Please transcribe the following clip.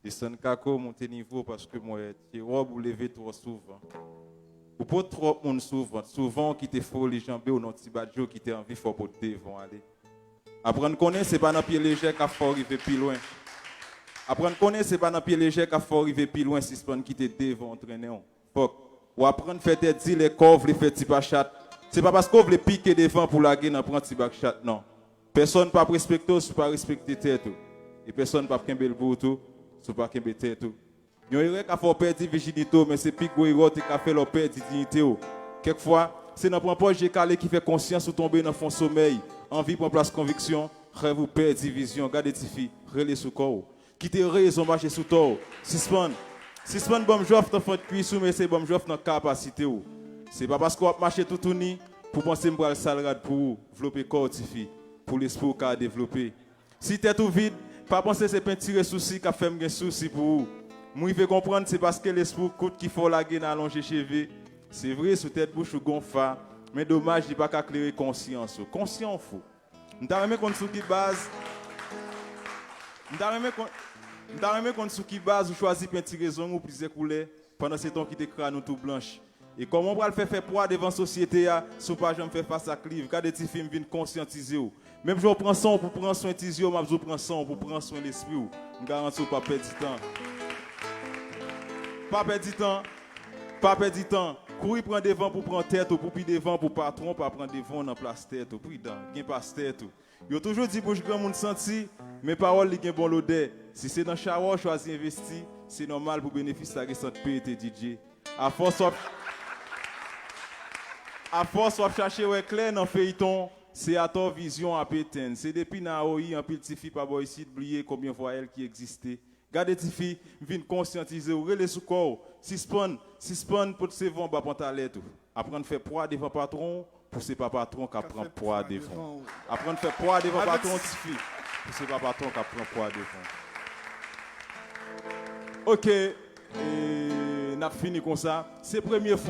Descendre kako, monter niveau parce que moi, tu robe ou lever trop souvent. Ou pas trop monde souvent. Souvent, qui te faut les jambes ou non petit badjo qui te envie fort pour te vont aller. Apprendre à connaître, c'est pas dans pied léger qu'il faut arriver plus loin. Apprendre à connaître, c'est pas dans pied léger qu'il faut arriver plus loin si c'est qui te devant entraîner. Ou apprendre à faire tes dire les coffres, les faire petit chat. C'est pas parce qu'on veut piquer devant pour la gueule dans prendre petit chat non. Personne pas respecter, si pas respecter tête. Et personne pas kembe le boutou, si pas kembe tête. Yon erreur qu'a fait perdre virginité mais c'est pique erreur qui a fait leur perdre dignité. Quelquefois, c'est dans point j'ai calé qui fait conscience ou tomber dans fond sommeil, envie prend place conviction, rêve ou perdre vision, garder tes filles, relais sous corps. Quitter raison marcher sous toi. Suspend bon jof dans fond cuisse mais c'est bon jof dans capacité ou. C'est pas parce qu'on va marcher tout ni pour penser me le salade pour développer corps tes filles, pour l'esprit qu'a développer. Si tête ou vide, pas penser c'est peinture souci qu'a fait me souci pour vous. Moi, il veut comprendre, c'est parce que l'esprit coûte qu'il faut la gaine allonger cheveux. C'est vrai, sous tête bouche ou gonfa, mais dommage, il n'y a pas qu'à clairer conscience. Conscient, fou. Nous avons contre sous qui base. Nous avons contre sous qui base, ou choisir peinture raison ou plusieurs couleurs pendant ce temps qui te crâne tout blanche. Et comment on va le faire poids devant la société, si pas jamais faire face à clive, quand des petits films viennent conscientiser. Même si on prend son pour prendre soin de tes yeux, je prends son pour prendre soin de l'esprit. Je garantis pas perdre du temps. Pas perdre du temps. Courir prendre devant pour prendre tête ou pour puis devant pour patron, pas prendre devant dans place tête ou puis dans gain pas tête. Yo toujours dit pour grand monde senti, mes paroles li gen bon l'odeur. Si c'est dans shower choisi investir, c'est normal pour bénéficier de la récente PET DJ. À force de chercher ouais clair dans feuilleton, c'est à ton vision à pétain. C'est depuis na OI en pile ti fi pas boy ici oublier combien fois elle qui existait. Gardez tes filles, viennent conscientiser ou relais sous corps. Si spawn pour se vendre bas pantalon tout. Apprendre à faire poids devant patron pour c'est pas patron qui prend poids devant. Apprendre à faire poids devant patron tes filles pour c'est pas patron qui prend poids devant. OK, n'a fini comme ça. C'est première fois